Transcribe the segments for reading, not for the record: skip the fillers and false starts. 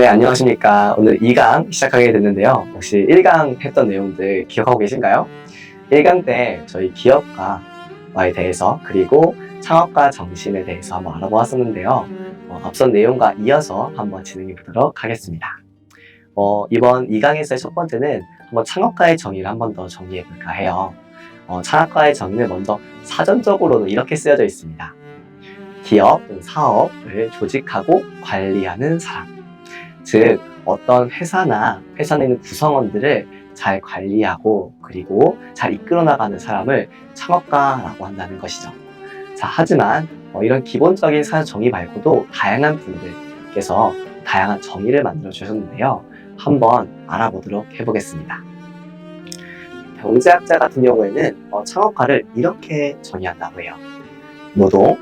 네, 안녕하십니까. 오늘 2강 시작하게 됐는데요. 혹시 1강 했던 내용들 기억하고 계신가요? 1강 때 저희 기업가에 대해서 그리고 창업가 정신에 대해서 한번 알아보았었는데요. 앞선 내용과 이어서 한번 진행해 보도록 하겠습니다. 이번 2강에서의 첫 번째는 한번 창업가의 정의를 한번 더 정리해 볼까 해요. 창업가의 정의는 먼저 사전적으로는 이렇게 쓰여져 있습니다. 기업, 사업을 조직하고 관리하는 사람. 즉, 어떤 회사나 회사 내 있는 구성원들을 잘 관리하고 그리고 잘 이끌어 나가는 사람을 창업가라고 한다는 것이죠. 자, 하지만 이런 기본적인 사전 정의 말고도 다양한 분들께서 다양한 정의를 만들어 주셨는데요. 한번 알아보도록 해보겠습니다. 경제학자 같은 경우에는 창업가를 이렇게 정의한다고 해요. 노동,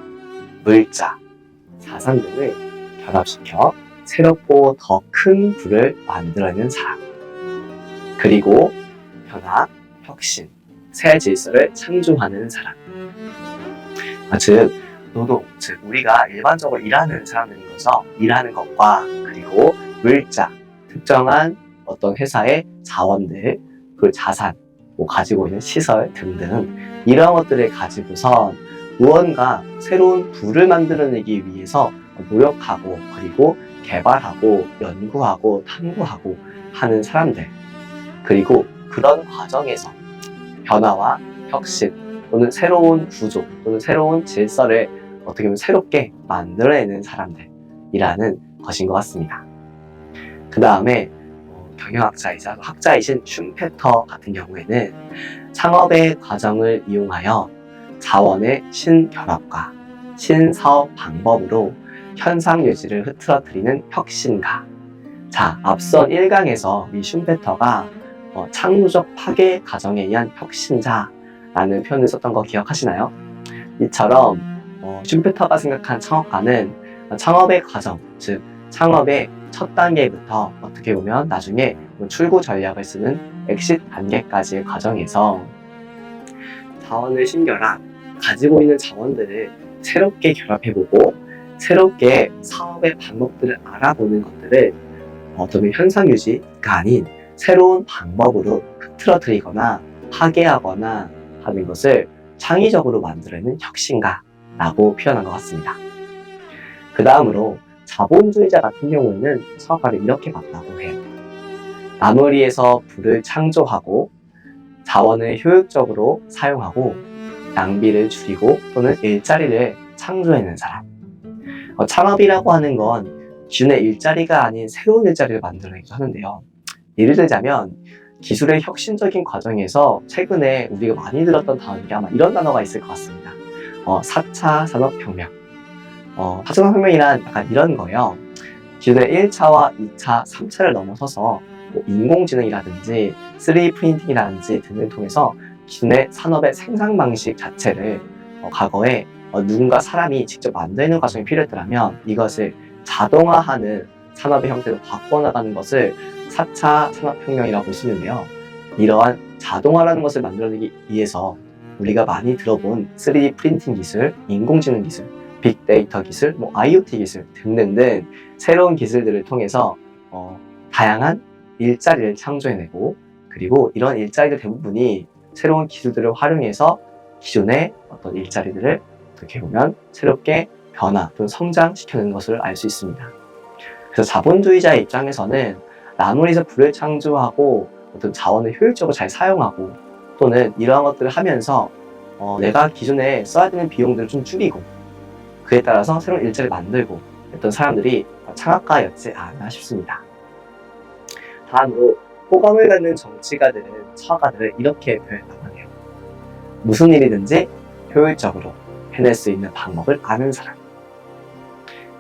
물자, 자산 등을 결합시켜 새롭고 더 큰 부를 만들어내는 사람. 그리고 변화, 혁신, 새 질서를 창조하는 사람. 즉, 노동, 즉 우리가 일반적으로 일하는 사람들인 거죠. 일하는 것과 그리고 물자, 특정한 어떤 회사의 자원들, 그 자산, 가지고 있는 시설 등등 이런 것들을 가지고서 무언가 새로운 부를 만들어내기 위해서 노력하고 그리고 개발하고 연구하고 탐구하고 하는 사람들, 그리고 그런 과정에서 변화와 혁신 또는 새로운 구조 또는 새로운 질서를 어떻게 보면 새롭게 만들어내는 사람들이라는 것인 것 같습니다. 그 다음에 경영학자이자 학자이신 슈페터 같은 경우에는 창업의 과정을 이용하여 자원의 신결합과 신사업 방법으로 현상 유지를 흐트러뜨리는 혁신가. 자, 앞선 1강에서 이 슈페터가 창조적 파괴 과정에 의한 혁신자라는 표현을 썼던 거 기억하시나요? 이처럼 슈페터가 생각한 창업가는 창업의 과정, 즉 창업의 첫 단계부터 어떻게 보면 나중에 출구 전략을 쓰는 엑싯 단계까지의 과정에서 자원을 신결합, 가지고 있는 자원들을 새롭게 결합해보고 새롭게 사업의 방법들을 알아보는 것들을 어떤 현상 유지가 아닌 새로운 방법으로 흐트러뜨리거나 파괴하거나 하는 것을 창의적으로 만들어내는 혁신가라고 표현한 것 같습니다. 그 다음으로 자본주의자 같은 경우에는 창업가를 이렇게 봤다고 해요. 나무리에서 부를 창조하고 자원을 효율적으로 사용하고 낭비를 줄이고 또는 일자리를 창조해내는 사람. 창업이라고 하는 건 기존의 일자리가 아닌 새로운 일자리를 만들어내기도 하는데요. 예를 들자면 기술의 혁신적인 과정에서 최근에 우리가 많이 들었던 단어가 아마 이런 단어가 있을 것 같습니다. 4차 산업혁명. 4차 산업혁명이란 약간 이런 거예요. 기존의 1차와 2차, 3차를 넘어서서 인공지능이라든지 3D 프린팅이라든지 등을 통해서 기존의 산업의 생산 방식 자체를 과거에 누군가 사람이 직접 만드는 과정이 필요했더라면 이것을 자동화하는 산업의 형태로 바꿔나가는 것을 4차 산업혁명이라고 볼 수 있는데요. 이러한 자동화라는 것을 만들어내기 위해서 우리가 많이 들어본 3D 프린팅 기술, 인공지능 기술, 빅데이터 기술, IoT 기술 등등등 새로운 기술들을 통해서 다양한 일자리를 창조해내고 그리고 이런 일자리들 대부분이 새로운 기술들을 활용해서 기존의 어떤 일자리들을 어떻게 보면 새롭게 변화 또는 성장시켜내는 것을 알 수 있습니다. 그래서 자본주의자의 입장에서는 나무리에서 부를 창조하고 어떤 자원을 효율적으로 잘 사용하고 또는 이러한 것들을 하면서 내가 기존에 써야 되는 비용들을 좀 줄이고 그에 따라서 새로운 일자리를 만들고 했던 사람들이 창업가였지 않나 싶습니다. 다음으로 호감을 갖는 정치가들은 창업가들을 이렇게 표현한다고 하네요. 무슨 일이든지 효율적으로 해낼 수 있는 방법을 아는 사람.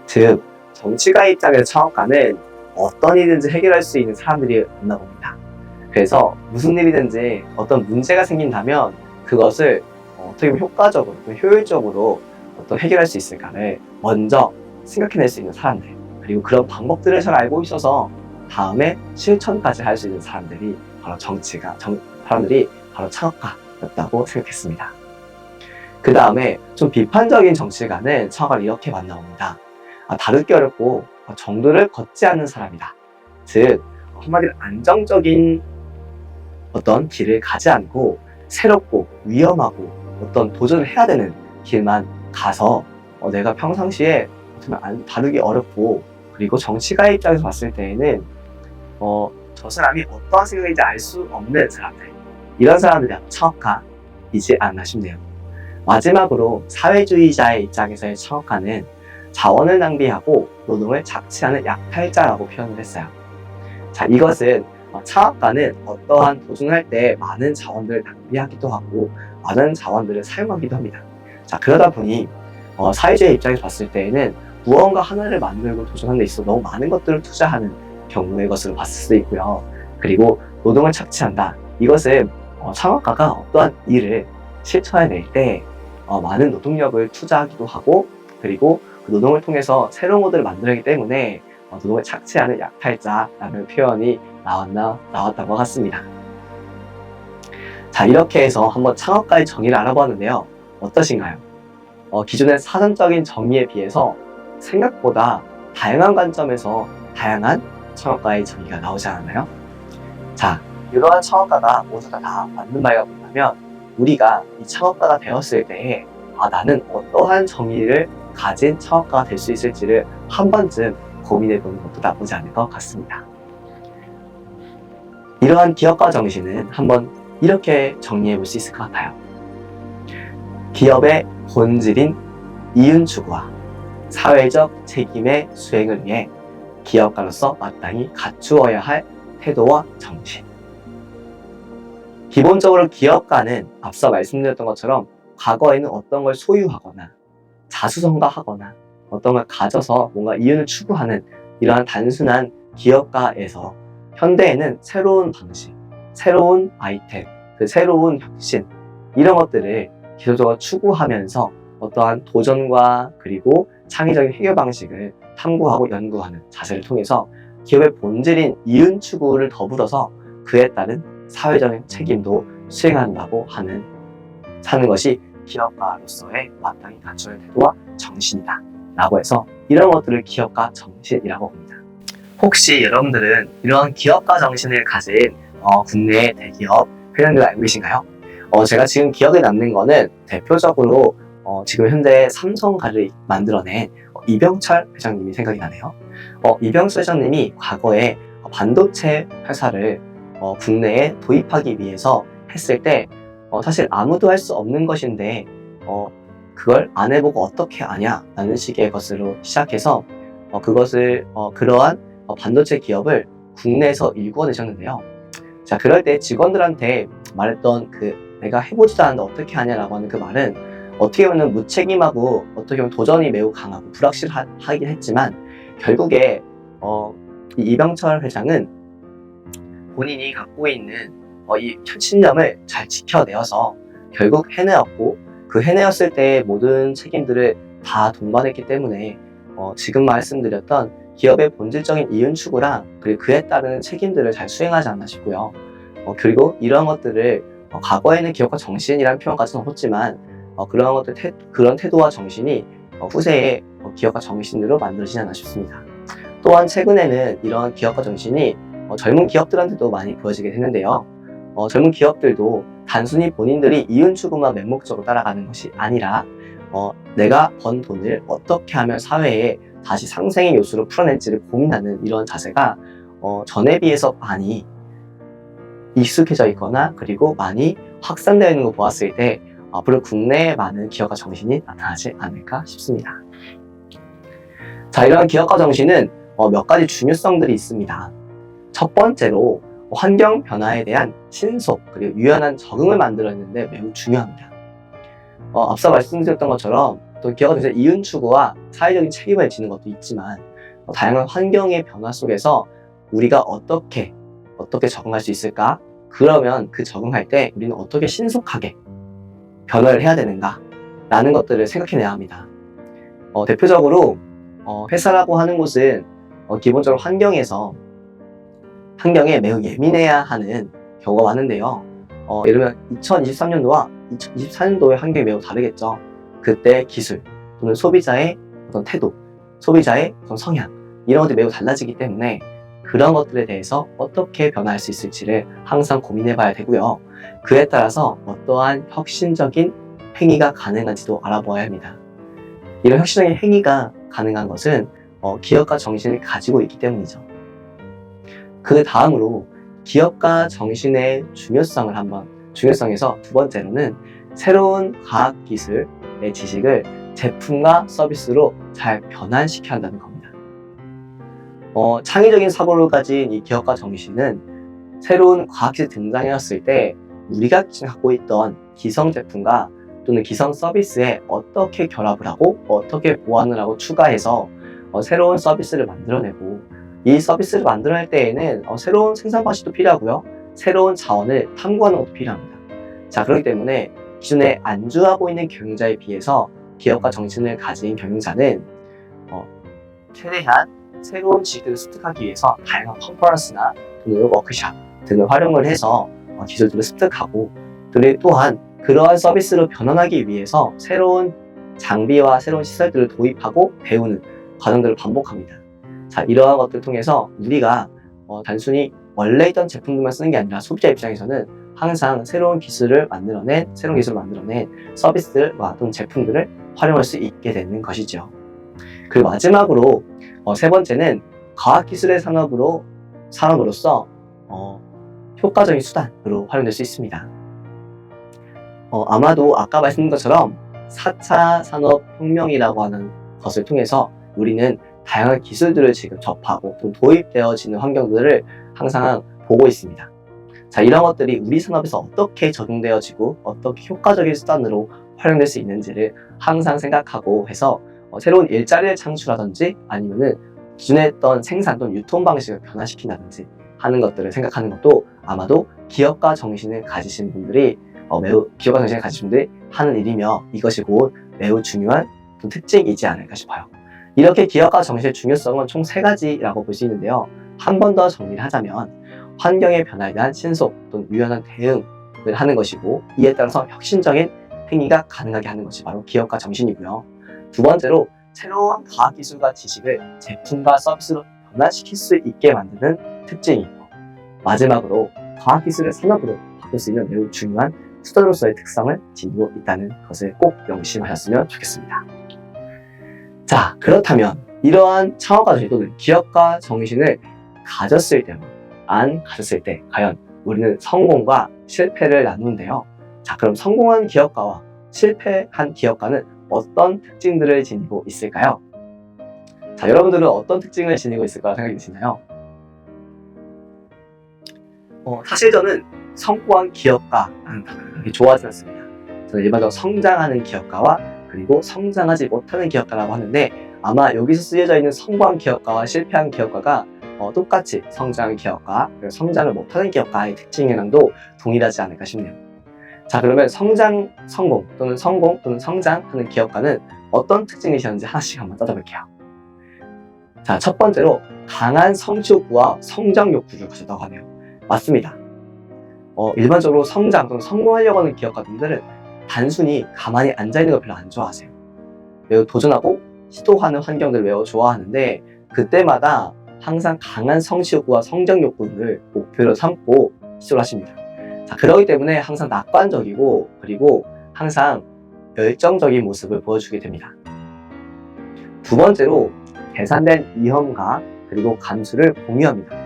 즉, 정치가 입장에서 창업가는 어떤 일이든지 해결할 수 있는 사람들이 없나 봅니다. 그래서 무슨 일이든지 어떤 문제가 생긴다면 그것을 어떻게 보면 효과적으로, 효율적으로 어떤 해결할 수 있을까를 먼저 생각해낼 수 있는 사람들. 그리고 그런 방법들을 잘 알고 있어서 다음에 실천까지 할 수 있는 사람들이 바로 사람들이 바로 창업가였다고 생각했습니다. 그 다음에 좀 비판적인 정치가는 창업가를 이렇게 만나봅니다. 다루기 어렵고 정도를 걷지 않는 사람이다. 즉 한마디로 안정적인 어떤 길을 가지 않고 새롭고 위험하고 어떤 도전을 해야 되는 길만 가서 내가 평상시에 다루기 어렵고, 그리고 정치가의 입장에서 봤을 때에는 저 사람이 어떠한 생각인지 알 수 없는 사람들, 이런 사람들이 창업가이지 않나 싶네요. 마지막으로 사회주의자의 입장에서의 창업가는 자원을 낭비하고 노동을 착취하는 약탈자라고 표현을 했어요. 자, 이것은 창업가는 어떠한 도전할 때 많은 자원들을 낭비하기도 하고 많은 자원들을 사용하기도 합니다. 자, 그러다 보니 사회주의 입장에서 봤을 때에는 무언가 하나를 만들고 도전하는 데 있어 너무 많은 것들을 투자하는 경우의 것으로 봤을 수도 있고요. 그리고 노동을 착취한다. 이것은 창업가가 어떠한 일을 실천해낼 때 많은 노동력을 투자하기도 하고, 그리고 그 노동을 통해서 새로운 것들을 만들기 때문에 노동을 착취하는 약탈자라는 표현이 나왔던 것 같습니다. 자, 이렇게 해서 한번 창업가의 정의를 알아보았는데요. 어떠신가요? 기존의 사전적인 정의에 비해서 생각보다 다양한 관점에서 다양한 창업가의 정의가 나오지 않았나요? 자, 이러한 창업가가 모두 다 맞는 말과 뭐냐면, 우리가 이 창업가가 되었을 때에 나는 어떠한 정의를 가진 창업가가 될 수 있을지를 한 번쯤 고민해보는 것도 나쁘지 않을 것 같습니다. 이러한 기업가 정신은 한번 이렇게 정리해볼 수 있을 것 같아요. 기업의 본질인 이윤 추구와 사회적 책임의 수행을 위해 기업가로서 마땅히 갖추어야 할 태도와 정신. 기본적으로 기업가는 앞서 말씀드렸던 것처럼 과거에는 어떤 걸 소유하거나 자수성가하거나 어떤 걸 가져서 뭔가 이윤을 추구하는 이러한 단순한 기업가에서 현대에는 새로운 방식, 새로운 아이템, 그 새로운 혁신, 이런 것들을 기술적으로 추구하면서 어떠한 도전과 그리고 창의적인 해결 방식을 탐구하고 연구하는 자세를 통해서 기업의 본질인 이윤 추구를 더불어서 그에 따른 사회적인 책임도 수행한다고 하는 것이 기업가로서의 마땅히 갖춰야 할 태도와 정신이다 라고 해서 이런 것들을 기업가 정신이라고 봅니다. 혹시 여러분들은 이런 기업가 정신을 가진 국내 대기업 회장들 알고 계신가요? 제가 지금 기억에 남는 거는 대표적으로 지금 현재 삼성가를 만들어낸 이병철 회장님이 생각이 나네요. 이병철 회장님이 과거에 반도체 회사를 국내에 도입하기 위해서 했을 때 사실 아무도 할 수 없는 것인데 그걸 안 해보고 어떻게 아냐 라는 식의 것으로 시작해서 그것을 그러한 반도체 기업을 국내에서 일궈내셨는데요. 자, 그럴 때 직원들한테 말했던 내가 해보지도 않는데 어떻게 하냐라고 하는 그 말은 어떻게 보면 무책임하고 어떻게 보면 도전이 매우 강하고 불확실하긴 했지만 결국에 이 이병철 회장은 본인이 갖고 있는 이 신념을 잘 지켜내어서 결국 해내었고, 그 해내었을 때 모든 책임들을 다 동반했기 때문에 지금 말씀드렸던 기업의 본질적인 이윤 추구랑 그리고 그에 따른 책임들을 잘 수행하지 않나 싶고요. 그리고 이러한 것들을 과거에는 기업가 정신이라는 표현까지는 없었지만 그런 태도와 정신이 후세에 기업가 정신으로 만들어지지 않나 싶습니다. 또한 최근에는 이러한 기업가 정신이 젊은 기업들한테도 많이 보여지게 됐는데요. 젊은 기업들도 단순히 본인들이 이윤 추구만 맹목적으로 따라가는 것이 아니라 내가 번 돈을 어떻게 하면 사회에 다시 상생의 요소로 풀어낼지를 고민하는 이런 자세가 전에 비해서 많이 익숙해져 있거나 그리고 많이 확산되어 있는 걸 보았을 때 앞으로 국내에 많은 기업가 정신이 나타나지 않을까 싶습니다. 자, 이런 기업가 정신은 몇 가지 중요성들이 있습니다. 첫 번째로 환경 변화에 대한 신속 그리고 유연한 적응을 만들어내는데 매우 중요합니다. 앞서 말씀드렸던 것처럼 또 기업가 정신의 이윤 추구와 사회적인 책임을 지는 것도 있지만 다양한 환경의 변화 속에서 우리가 어떻게 적응할 수 있을까? 그러면 그 적응할 때 우리는 어떻게 신속하게 변화를 해야 되는가? 라는 것들을 생각해내야 합니다. 대표적으로 회사라고 하는 곳은 기본적으로 환경에 매우 예민해야 하는 경우가 많은데요. 예를 들면 2023년도와 2024년도의 환경이 매우 다르겠죠. 그때 기술 또는 소비자의 어떤 태도, 소비자의 어떤 성향, 이런 것들이 매우 달라지기 때문에 그런 것들에 대해서 어떻게 변화할 수 있을지를 항상 고민해 봐야 되고요. 그에 따라서 어떠한 혁신적인 행위가 가능한지도 알아보아야 합니다. 이런 혁신적인 행위가 가능한 것은 기업가 정신을 가지고 있기 때문이죠. 그 다음으로 기업가 정신의 중요성에서 두 번째로는 새로운 과학기술의 지식을 제품과 서비스로 잘 변환시켜야 한다는 겁니다. 창의적인 사고를 가진 이 기업가 정신은 새로운 과학기술이 등장했을 때 우리가 갖고 있던 기성 제품과 또는 기성 서비스에 어떻게 결합을 하고 어떻게 보완을 하고 추가해서 새로운 서비스를 만들어내고, 이 서비스를 만들어낼 때에는 새로운 생산 방식도 필요하고요, 새로운 자원을 탐구하는 것도 필요합니다. 자, 그렇기 때문에 기존에 안주하고 있는 경영자에 비해서 기업가 정신을 가진 경영자는 최대한 새로운 지식들을 습득하기 위해서 다양한 컨퍼런스나 또는 워크샵 등을 활용을 해서 기술들을 습득하고, 그리고 또한 그러한 서비스로 변환하기 위해서 새로운 장비와 새로운 시설들을 도입하고 배우는 과정들을 반복합니다. 자, 이러한 것들을 통해서 우리가 단순히 원래 있던 제품들만 쓰는 게 아니라 소비자 입장에서는 항상 새로운 기술을 만들어낸 서비스들과 또는 제품들을 활용할 수 있게 되는 것이죠. 그리고 마지막으로 세 번째는 과학기술의 산업으로서 효과적인 수단으로 활용될 수 있습니다. 아마도 아까 말씀드린 것처럼 4차 산업혁명이라고 하는 것을 통해서 우리는 다양한 기술들을 지금 접하고 또 도입되어지는 환경들을 항상 보고 있습니다. 자, 이런 것들이 우리 산업에서 어떻게 적용되어지고 어떻게 효과적인 수단으로 활용될 수 있는지를 항상 생각하고 해서 새로운 일자리를 창출하든지 아니면은 기존에 했던 생산 또는 유통 방식을 변화시킨다든지 하는 것들을 생각하는 것도 아마도 기업가 정신을 가지신 분들이 하는 일이며, 이것이 곧 매우 중요한 특징이지 않을까 싶어요. 이렇게 기업가 정신의 중요성은 총 3가지라고 볼 수 있는데요. 한 번 더 정리를 하자면 환경의 변화에 대한 신속 또는 유연한 대응을 하는 것이고, 이에 따라서 혁신적인 행위가 가능하게 하는 것이 바로 기업가 정신이고요. 두 번째로 새로운 과학기술과 지식을 제품과 서비스로 변화시킬 수 있게 만드는 특징이고, 마지막으로 과학기술의 산업으로 바꿀 수 있는 매우 중요한 수단으로서의 특성을 지니고 있다는 것을 꼭 명심하셨으면 좋겠습니다. 자, 그렇다면 이러한 창업가 정신 또는 기업가 정신을 가졌을 때와 안 가졌을 때 과연 우리는 성공과 실패를 나누는데요. 자, 그럼 성공한 기업가와 실패한 기업가는 어떤 특징들을 지니고 있을까요? 자, 여러분들은 어떤 특징을 지니고 있을까 생각이 드시나요? 사실 저는 성공한 기업가라는 단어를 그렇게 좋아하지 않습니다. 저는 일반적으로 성장하는 기업가와 그리고 성장하지 못하는 기업가라고 하는데, 아마 여기서 쓰여져 있는 성공한 기업가와 실패한 기업가가 똑같이 성장한 기업가, 그리고 성장을 못하는 기업가의 특징이랑도 동일하지 않을까 싶네요. 자, 그러면 성장, 성공 또는 성장하는 기업가는 어떤 특징이 있는지 하나씩 한번 따져볼게요. 자, 첫 번째로 강한 성취 욕구와 성장 욕구를 가졌다고 하네요. 맞습니다. 일반적으로 성장 또는 성공하려고 하는 기업가분들은 단순히 가만히 앉아있는 걸 별로 안 좋아하세요. 매우 도전하고 시도하는 환경들을 매우 좋아하는데, 그때마다 항상 강한 성취 욕구와 성장 욕구를 목표로 삼고 시도를 하십니다. 자, 그렇기 때문에 항상 낙관적이고 그리고 항상 열정적인 모습을 보여주게 됩니다. 두 번째로 계산된 위험과 그리고 감수를 공유합니다.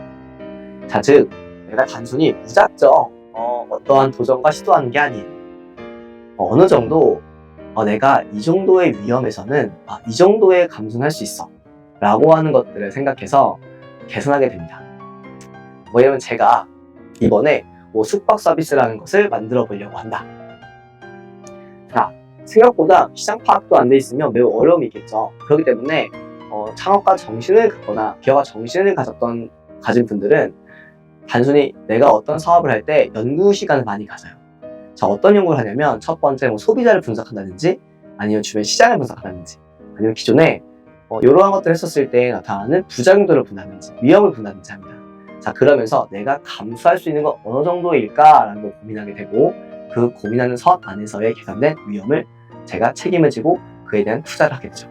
자, 즉 내가 단순히 무작정 어떠한 도전과 시도하는 게 아니에요. 어느 정도 내가 이 정도의 위험에서는 이 정도의 감수는 할 수 있어 라고 하는 것들을 생각해서 개선하게 됩니다. 예를 들면 제가 이번에 숙박 서비스라는 것을 만들어 보려고 한다. 자, 생각보다 시장 파악도 안 돼 있으면 매우 어려움이 있겠죠. 그렇기 때문에 창업가 정신을 갖거나 기업가 정신을 가진 분들은 단순히 내가 어떤 사업을 할 때 연구 시간을 많이 가져요. 자, 어떤 연구를 하냐면 첫 번째 소비자를 분석한다든지 아니면 주변 시장을 분석한다든지 아니면 기존에 이러한 것들을 했었을 때 나타나는 부작용들을 본다든지 위험을 본다든지 합니다. 자, 그러면서 내가 감수할 수 있는 건 어느 정도일까라는 걸 고민하게 되고, 그 고민하는 선 안에서의 계산된 위험을 제가 책임을 지고 그에 대한 투자를 하게 되죠.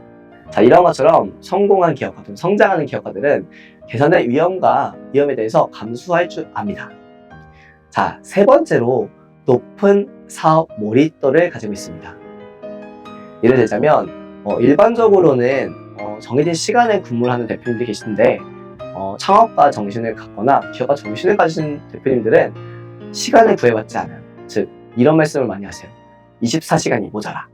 자, 이런 것처럼 성공한 기업가 또는 성장하는 기업가들은 개선된 위험에 대해서 감수할 줄 압니다. 자, 세 번째로 높은 사업 몰입도를 가지고 있습니다. 예를 들자면 일반적으로는 정해진 시간에 근무를 하는 대표님들이 계시는데 창업가 정신을 갖거나 기업가 정신을 가진 대표님들은 시간을 구애받지 않아요. 즉 이런 말씀을 많이 하세요. 24시간이 모자라.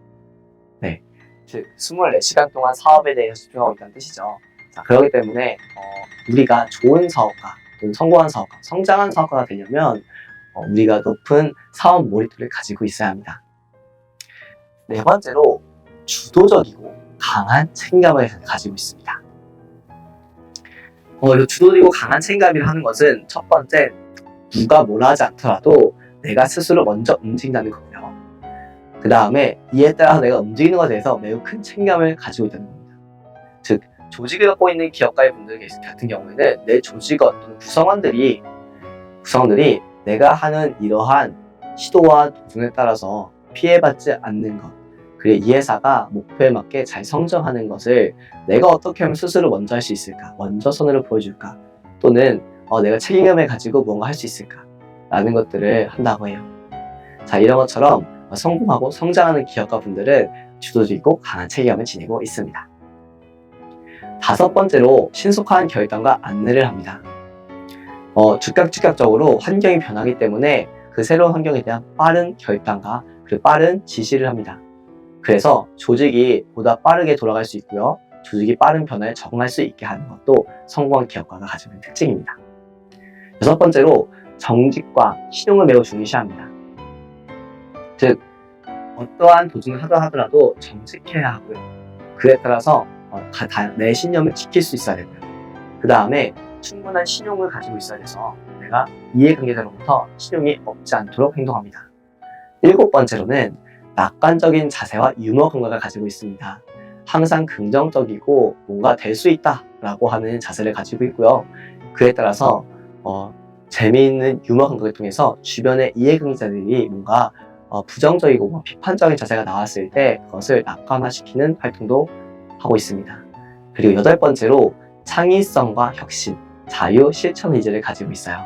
네, 즉 24시간 동안 사업에 대해서 집중하고 있다는 뜻이죠. 자, 그렇기 때문에 우리가 좋은 사업가 또는 성공한 사업가, 성장한 사업가가 되려면 우리가 높은 사업 몰입도를 가지고 있어야 합니다. 네 번째로 주도적이고 강한 책임감을 가지고 있습니다. 주도적이고 강한 책임감이라 하는 것은 첫 번째, 누가 뭐라 하지 않더라도 내가 스스로 먼저 움직인다는 거고요. 그 다음에 이에 따라 내가 움직이는 것에 대해서 매우 큰 책임감을 가지고 있다는 겁니다. 즉, 조직을 갖고 있는 기업가의 분들 같은 경우에는 내 조직원 또는 구성원들이 내가 하는 이러한 시도와 도전에 따라서 피해받지 않는 것, 그리고 이 회사가 목표에 맞게 잘 성장하는 것을 내가 어떻게 하면 스스로 먼저 할 수 있을까, 먼저 선을 보여줄까, 또는 내가 책임감을 가지고 뭔가 할 수 있을까 라는 것들을 한다고 해요. 자, 이런 것처럼 성공하고 성장하는 기업가 분들은 주도적이고 강한 책임감을 지니고 있습니다. 다섯 번째로 신속한 결단과 안내를 합니다. 즉각적으로 환경이 변하기 때문에 그 새로운 환경에 대한 빠른 결단과 그리고 빠른 지시를 합니다. 그래서 조직이 보다 빠르게 돌아갈 수 있고요. 조직이 빠른 변화에 적응할 수 있게 하는 것도 성공한 기업가가 가지고 있는 특징입니다. 여섯 번째로 정직과 신용을 매우 중시합니다. 즉, 어떠한 도전을 하더라도 정직해야 하고요. 그에 따라서 내 신념을 지킬 수 있어야 되고요. 그 다음에 충분한 신용을 가지고 있어야 돼서 내가 이해관계자로부터 신용이 없지 않도록 행동합니다. 일곱 번째로는 낙관적인 자세와 유머 감각을 가지고 있습니다. 항상 긍정적이고 뭔가 될 수 있다 라고 하는 자세를 가지고 있고요. 그에 따라서 재미있는 유머 감각을 통해서 주변의 이해관계자들이 뭔가 부정적이고 비판적인 자세가 나왔을 때 그것을 낙관화시키는 활동도 하고 있습니다. 그리고 여덟 번째로 창의성과 혁신, 자유, 실천 의지를 가지고 있어요.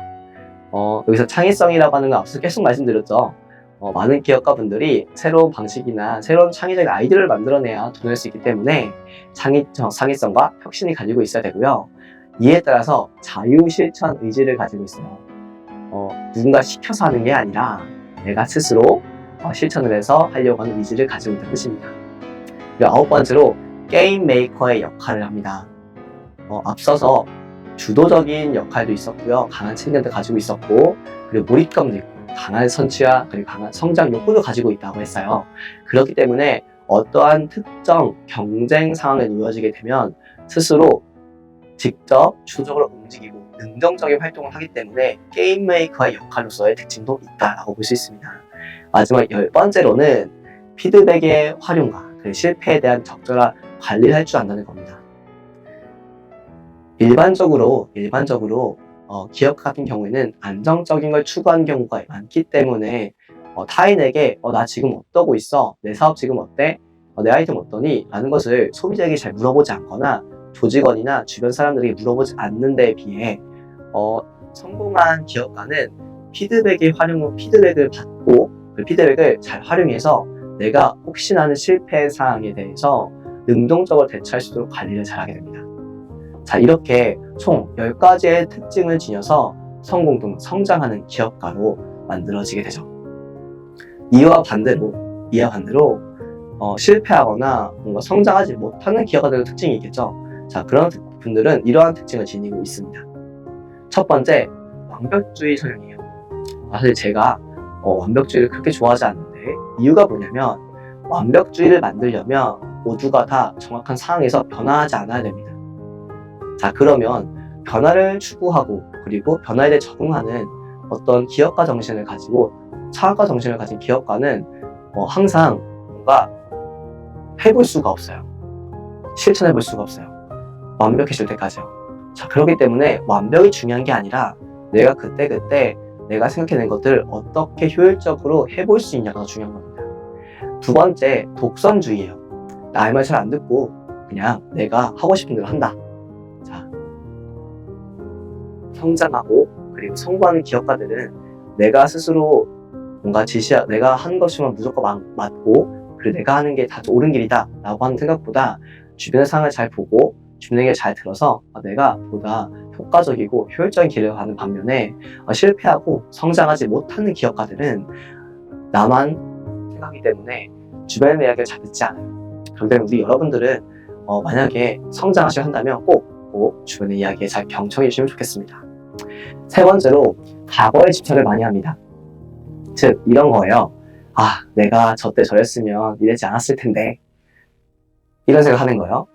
여기서 창의성이라고 하는 건 앞서 계속 말씀드렸죠. 많은 기업가 분들이 새로운 방식이나 새로운 창의적인 아이디어를 만들어내야 돈을 수 있기 때문에 창의성과 혁신이 가지고 있어야 되고요. 이에 따라서 자유, 실천 의지를 가지고 있어요. 누군가 시켜서 하는 게 아니라 내가 스스로 실천을 해서 하려고 하는 의지를 가지고 있다는 뜻입니다. 그리고 아홉 번째로 게임 메이커의 역할을 합니다. 앞서서 주도적인 역할도 있었고요. 강한 책임감도 가지고 있었고, 그리고 몰입감도 있고, 강한 선취와 그리고 강한 성장 욕구도 가지고 있다고 했어요. 그렇기 때문에 어떠한 특정 경쟁 상황에 놓여지게 되면 스스로 직접 주도적으로 움직이고 능동적인 활동을 하기 때문에 게임 메이커의 역할로서의 특징도 있다라고 볼 수 있습니다. 마지막 열 번째로는 피드백의 활용과 그리고 실패에 대한 적절한 관리를 할 줄 안다는 겁니다. 일반적으로 기업 같은 경우에는 안정적인 걸 추구하는 경우가 많기 때문에 타인에게 나 지금 어떠고 있어? 내 사업 지금 어때? 내 아이템 어떠니? 라는 것을 소비자에게 잘 물어보지 않거나 조직원이나 주변 사람들에게 물어보지 않는 데에 비해 성공한 기업가는 피드백을 받고 그 피드백을 잘 활용해서 내가 혹시나 하는 실패 사항에 대해서 능동적으로 대처할 수 있도록 관리를 잘하게 됩니다. 자, 이렇게 총 10가지의 특징을 지녀서 성공 또는 성장하는 기업가로 만들어지게 되죠. 이와 반대로 실패하거나 뭔가 성장하지 못하는 기업가들의 특징이 있겠죠. 자, 그런 분들은 이러한 특징을 지니고 있습니다. 첫 번째, 완벽주의 성향이에요. 사실 제가 완벽주의를 그렇게 좋아하지 않는데 이유가 뭐냐면 완벽주의를 만들려면 모두가 다 정확한 상황에서 변화하지 않아야 됩니다. 자, 그러면 변화를 추구하고 그리고 변화에 대해 적응하는 어떤 기업가 정신을 가지고 창업가 정신을 가진 기업가는 항상 뭔가 해볼 수가 없어요. 실천해 볼 수가 없어요. 완벽해질 때까지요. 자, 그렇기 때문에 완벽이 중요한 게 아니라 내가 그때 내가 생각해낸 것들을 어떻게 효율적으로 해볼 수 있냐가 더 중요한 겁니다. 두 번째, 독선주의예요. 남의 말 잘 안 듣고 그냥 내가 하고 싶은 대로 한다. 자, 성장하고 그리고 성공하는 기업가들은 내가 스스로 뭔가 내가 하는 것이면 무조건 맞고 그리고 내가 하는 게 다 옳은 길이다 라고 하는 생각보다 주변의 상황을 잘 보고 주변의 얘기를 잘 들어서 내가 보다 효과적이고 효율적인 길을 가는 반면에 실패하고 성장하지 못하는 기업가들은 나만 생각하기 때문에 주변의 이야기를 잘 듣지 않아요. 그렇기 때문에 우리 여러분들은 만약에 성장하셔야 한다면 꼭 주변의 이야기에 잘 경청해 주시면 좋겠습니다. 세 번째로 과거에 집착을 많이 합니다. 즉 이런 거예요. 내가 저때 저랬으면 이러지 않았을 텐데 이런 생각하는 거예요.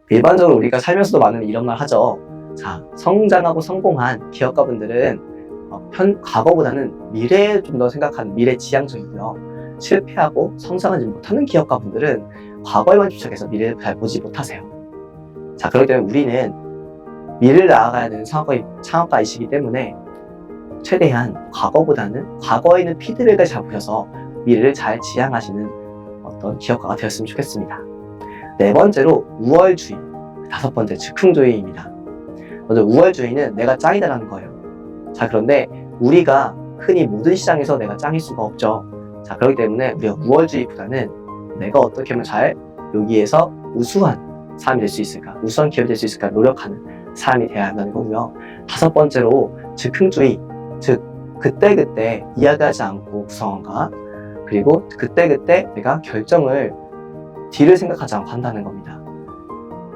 일반적으로 우리가 살면서도 많은 이런 말 하죠. 자, 성장하고 성공한 기업가분들은 과거보다는 미래에 좀 더 생각하는 미래지향적이고요. 실패하고 성장하지 못하는 기업가분들은 과거에만 집착해서 미래를 잘 보지 못하세요. 자, 그렇기 때문에 우리는 미래를 나아가야 되는 창업가이시기 때문에 최대한 과거보다는 과거에 있는 피드백을 잘 보셔서 미래를 잘 지향하시는 어떤 기업가가 되었으면 좋겠습니다. 네 번째로 우월주의, 다섯 번째 즉흥주의입니다. 먼저 우월주의는 내가 짱이다라는 거예요. 자, 그런데 우리가 흔히 모든 시장에서 내가 짱일 수가 없죠. 자, 그렇기 때문에 우리가 우월주의보다는 내가 어떻게 하면 잘 여기에서 우수한 사람이 될 수 있을까, 우수한 기업이 될 수 있을까 노력하는 사람이 되어야 한다는 거고요. 다섯 번째로 즉흥주의, 즉 그때그때 이야기하지 않고 구성원과 그리고 그때그때 내가 결정을 뒤를 생각하지 않고 한다는 겁니다.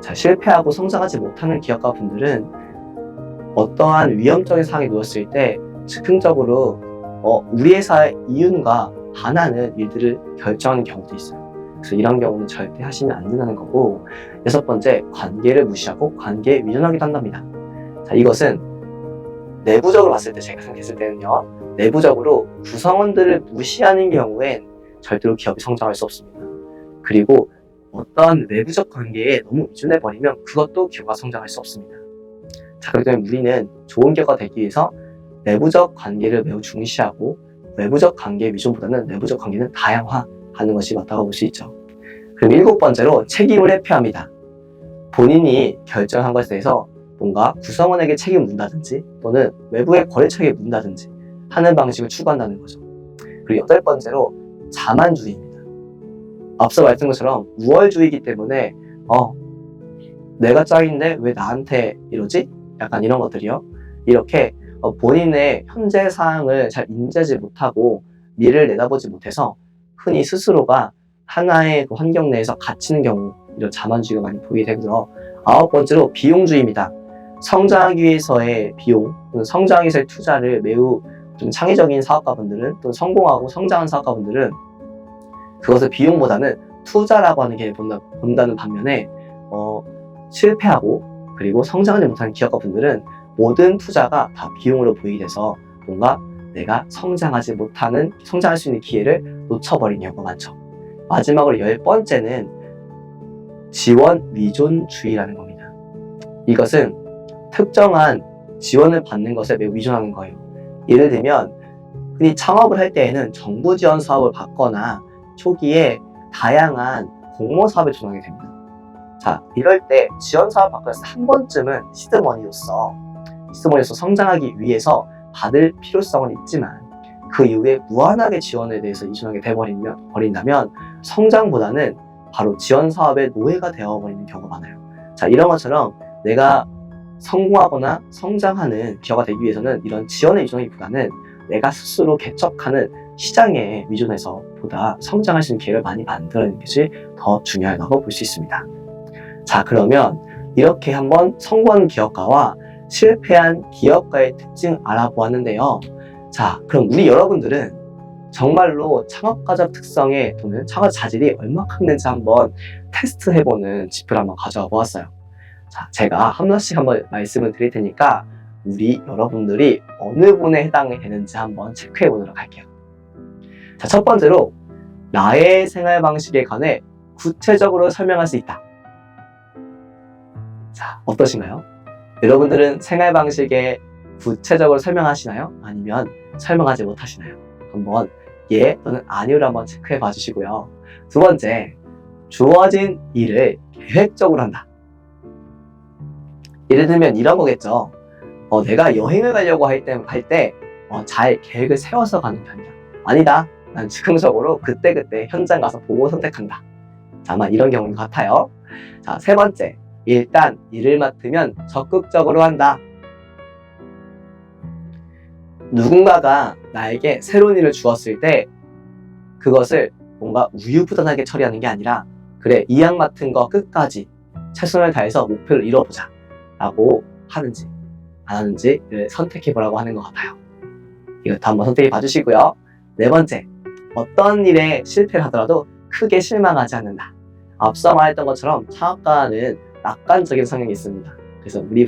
자, 실패하고 성장하지 못하는 기업가 분들은 어떠한 위험적인 상황에 놓였을 때 즉흥적으로 우리 회사의 이윤과 반하는 일들을 결정하는 경우도 있어요. 그래서 이런 경우는 절대 하시면 안 된다는 거고, 여섯 번째, 관계를 무시하고 관계에 위전하기도 한답니다. 자, 이것은 내부적으로 봤을 때 제가 생각했을 때는요, 내부적으로 구성원들을 무시하는 경우엔 절대로 기업이 성장할 수 없습니다. 그리고 어떤 외부적 관계에 너무 의존해버리면 그것도 기업가 성장할 수 없습니다. 자, 그렇기 때문에 우리는 좋은 기업가 되기 위해서 내부적 관계를 매우 중시하고 외부적 관계의 위존보다는 내부적 관계는 다양화하는 것이 맞다고 볼 수 있죠. 그럼 일곱 번째로 책임을 회피합니다. 본인이 결정한 것에 대해서 뭔가 구성원에게 책임을 묻는다든지 또는 외부의 거래처에게 묻는다든지 하는 방식을 추구한다는 거죠. 그리고 여덟 번째로 자만주의입니다. 앞서 말씀드린 것처럼 우월주의이기 때문에 내가 짱인데 왜 나한테 이러지? 약간 이런 것들이요. 이렇게 본인의 현재 상황을 잘 인지하지 못하고 미래를 내다보지 못해서 흔히 스스로가 하나의 그 환경 내에서 갇히는 경우, 이런 자만주의가 많이 보이게 되고요. 아홉 번째로 비용주의입니다. 성장하기 위해서의 비용, 또는 성장하기 위해서의 투자를 매우 좀 창의적인 사업가분들은, 또 성공하고 성장한 사업가분들은 그것을 비용보다는 투자라고 하는 게 본다는 반면에 실패하고 그리고 성장하지 못하는 기업가분들은 모든 투자가 다 비용으로 보이게 돼서 뭔가 내가 성장할 수 있는 기회를 놓쳐버리는 경우가 많죠. 마지막으로 열 번째는 지원 위존주의라는 겁니다. 이것은 특정한 지원을 받는 것에 매우 위존하는 거예요. 예를 들면 흔히 창업을 할 때에는 정부 지원 사업을 받거나 초기에 다양한 공모 사업에 도전하게 됩니다. 자, 이럴 때 지원 사업 받고 나서 한 번쯤은 시드머니로서 성장하기 위해서 받을 필요성은 있지만 그 이후에 무한하게 지원에 대해서 의존하게 돼버린다면 성장보다는 바로 지원 사업의 노예가 되어버리는 경우가 많아요. 자, 이런 것처럼 내가 성공하거나 성장하는 기업가 되기 위해서는 이런 지원에 의존하기보다는 내가 스스로 개척하는 시장에 의존해서 보다 성장할 수 있는 기회를 많이 만들어내는 것이 더 중요하다고 볼 수 있습니다. 자, 그러면 이렇게 한번 성공한 기업가와 실패한 기업가의 특징 알아보았는데요. 자, 그럼 우리 여러분들은 정말로 창업가적 특성에 또는 창업 자질이 얼마큼 되는지 한번 테스트해보는 지표를 한번 가져와 보았어요. 자, 제가 하나씩 한번 말씀을 드릴 테니까 우리 여러분들이 어느 분에 해당이 되는지 한번 체크해 보도록 할게요. 자, 첫 번째로 나의 생활 방식에 관해 구체적으로 설명할 수 있다. 자, 어떠신가요? 여러분들은 생활 방식에 구체적으로 설명하시나요? 아니면 설명하지 못하시나요? 한번 예 또는 아니오를 한번 체크해 봐 주시고요. 두 번째, 주어진 일을 계획적으로 한다. 예를 들면 이런 거겠죠. 내가 여행을 가려고 할 때 잘 계획을 세워서 가는 편이야. 아니다. 난 즉흥적으로 그때그때 현장 가서 보고 선택한다. 자, 아마 이런 경우인 것 같아요. 자, 세 번째. 일단 일을 맡으면 적극적으로 한다. 누군가가 나에게 새로운 일을 주었을 때 그것을 뭔가 우유부단하게 처리하는 게 아니라 그래, 이 약 맡은 거 끝까지 최선을 다해서 목표를 이뤄보자 라고 하는지 안 하는지를 선택해보라고 하는 것 같아요. 이것도 한번 선택해 봐주시고요. 네 번째, 어떤 일에 실패를 하더라도 크게 실망하지 않는다. 앞서 말했던 것처럼 창업가는 낙관적인 성향이 있습니다. 그래서 우리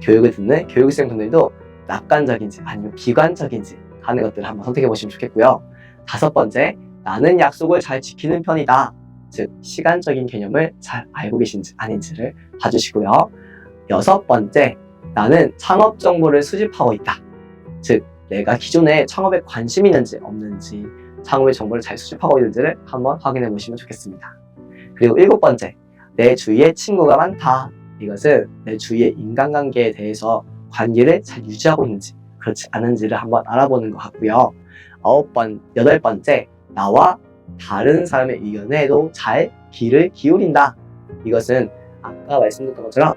교육을 듣는 교육생 분들도 낙관적인지 아니면 비관적인지 하는 것들을 한번 선택해 보시면 좋겠고요. 다섯 번째, 나는 약속을 잘 지키는 편이다. 즉, 시간적인 개념을 잘 알고 계신지 아닌지를 봐주시고요. 여섯 번째, 나는 창업 정보를 수집하고 있다. 즉, 내가 기존에 창업에 관심이 있는지 없는지 창업의 정보를 잘 수집하고 있는지를 한번 확인해 보시면 좋겠습니다. 그리고 일곱 번째, 내 주위에 친구가 많다. 이것은 내 주위의 인간관계에 대해서 관계를 잘 유지하고 있는지 그렇지 않은지를 한번 알아보는 것 같고요. 여덟 번째, 나와 다른 사람의 의견에도 잘 귀를 기울인다. 이것은 아까 말씀드렸던 것처럼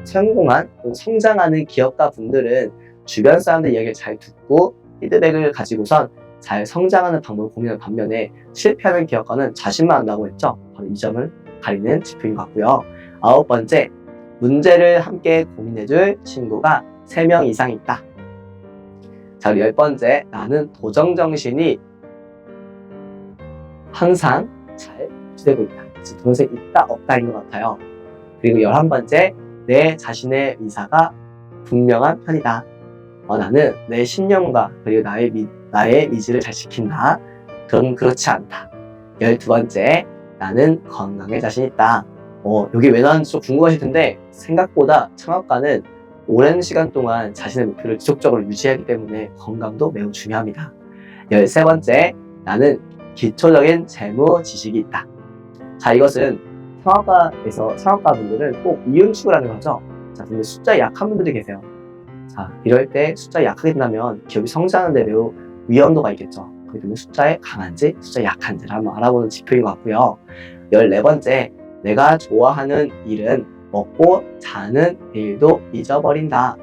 성공한, 성장하는 기업가 분들은 주변 사람들 이야기를 잘 듣고 피드백을 가지고선 잘 성장하는 방법을 고민하는 반면에 실패하는 기업가는 자신만 안다고 했죠. 바로 이 점을 가리는 지표인 것 같고요. 아홉 번째, 문제를 함께 고민해줄 친구가 3명 이상 있다. 자, 그리고 열 번째, 나는 도전정신이 항상 잘 유지되고 있다. 도전이 있다 없다인 것 같아요. 그리고 11번째, 내 자신의 의사가 분명한 편이다. 나는 내 신념과 그리고 나의 의지를 잘 지킨다. 그렇지 않다. 12번째, 나는 건강에 자신 있다. 여기 왜 나왔는지 좀 궁금하실 텐데 생각보다 창업가는 오랜 시간 동안 자신의 목표를 지속적으로 유지하기 때문에 건강도 매우 중요합니다. 13번째, 나는 기초적인 재무 지식이 있다. 자, 이것은 창업가분들은 꼭 이윤축을 하는 거죠. 자, 근데 숫자에 약한 분들이 계세요. 자, 이럴 때 숫자에 약하게 된다면 기업이 성장하는데 매우 위험도가 있겠죠. 그렇기 때문에 숫자에 강한지 숫자에 약한지를 한번 알아보는 지표인 것 같고요. 14번째, 내가 좋아하는 일은 먹고 자는 일도 잊어버린다.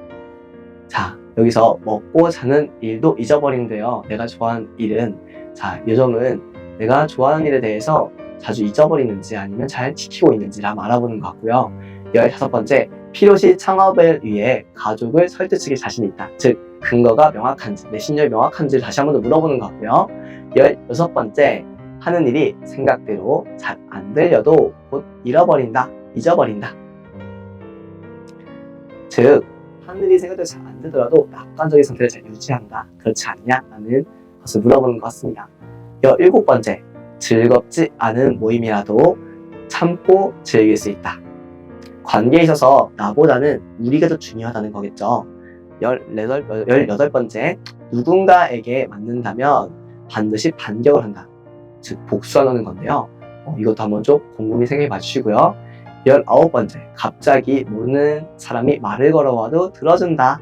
자, 여기서 먹고 자는 일도 잊어버린대요. 내가 좋아하는 일은, 자, 요점은 내가 좋아하는 일에 대해서 자주 잊어버리는지 아니면 잘 지키고 있는지를 한번 알아보는 것 같고요. 15번째, 필요시 창업을 위해 가족을 설득시킬 자신이 있다. 즉, 근거가 명확한지, 내 신념이 명확한지를 다시 한 번 더 물어보는 것 같고요. 16번째, 하는 일이 생각대로 잘 안 들려도 곧 잊어버린다. 즉, 하는 일이 생각대로 잘 안 되더라도 낙관적인 상태를 잘 유지한다. 그렇지 않냐? 라는 것을 물어보는 것 같습니다. 17번째, 즐겁지 않은 모임이라도 참고 즐길 수 있다. 관계에 있어서 나보다는 우리가 더 중요하다는 거겠죠. 18번째, 누군가에게 맞는다면 반드시 반격을 한다. 즉, 복수하는 건데요. 이것도 한번 좀 곰곰이 생각해 봐주시고요. 19번째, 갑자기 모르는 사람이 말을 걸어와도 들어준다.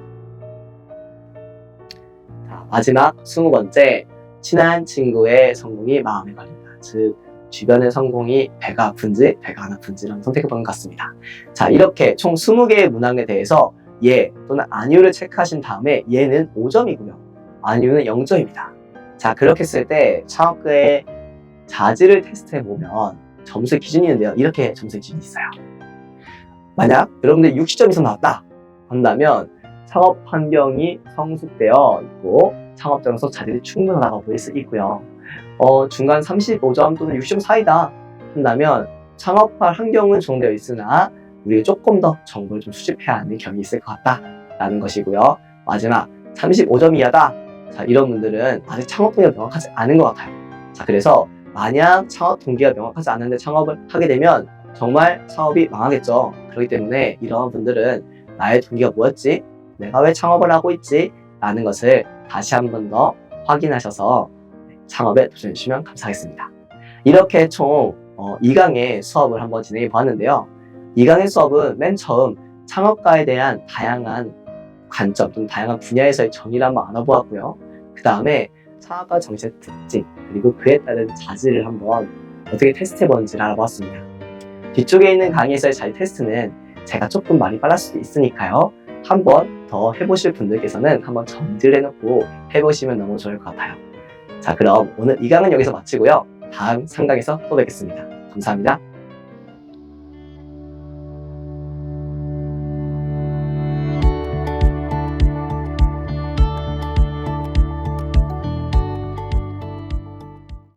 자, 마지막 20번째, 친한 친구의 성공이 마음에 걸린다. 즉, 주변의 성공이 배가 아픈지 배가 안 아픈지를 선택해보는 것 같습니다. 자, 이렇게 총 20개의 문항에 대해서 예 또는 아니요를 체크하신 다음에 예는 5점이고요. 아니요는 0점입니다. 자, 그렇게 했을 때 창업가의 자질을 테스트해보면 점수 기준이 있는데요. 이렇게 점수 기준이 있어요. 만약 여러분들 60점 이상 나왔다 한다면 창업 환경이 성숙되어 있고 창업자로서 자질이 충분하다고 보일 수 있고요. 중간 35점 또는 60점 사이다 한다면 창업할 환경은 정되어 있으나 우리가 조금 더 정보를 좀 수집해야 하는 경험이 있을 것 같다라는 것이고요. 마지막 35점 이하다. 자, 이런 분들은 아직 창업 동기가 명확하지 않은 것 같아요. 자, 그래서 만약 창업 동기가 명확하지 않은데 창업을 하게 되면 정말 사업이 망하겠죠. 그렇기 때문에 이런 분들은 나의 동기가 뭐였지? 내가 왜 창업을 하고 있지? 라는 것을 다시 한 번 더 확인하셔서 창업에 도전해 주시면 감사하겠습니다. 이렇게 총 2강의 수업을 한번 진행해 보았는데요. 2강의 수업은 맨 처음 창업가에 대한 다양한 관점 또는 다양한 분야에서의 정의를 한번 알아보았고요. 그 다음에 창업가 정신의 특징 그리고 그에 따른 자질을 한번 어떻게 테스트해보는지를 알아보았습니다. 뒤쪽에 있는 강의에서의 자질 테스트는 제가 조금 말이 빨랐을 수도 있으니까요. 한번 더 해보실 분들께서는 한번 정지를 해놓고 해보시면 너무 좋을 것 같아요. 자, 그럼 오늘 2강은 여기서 마치고요. 다음 3강에서 또 뵙겠습니다. 감사합니다.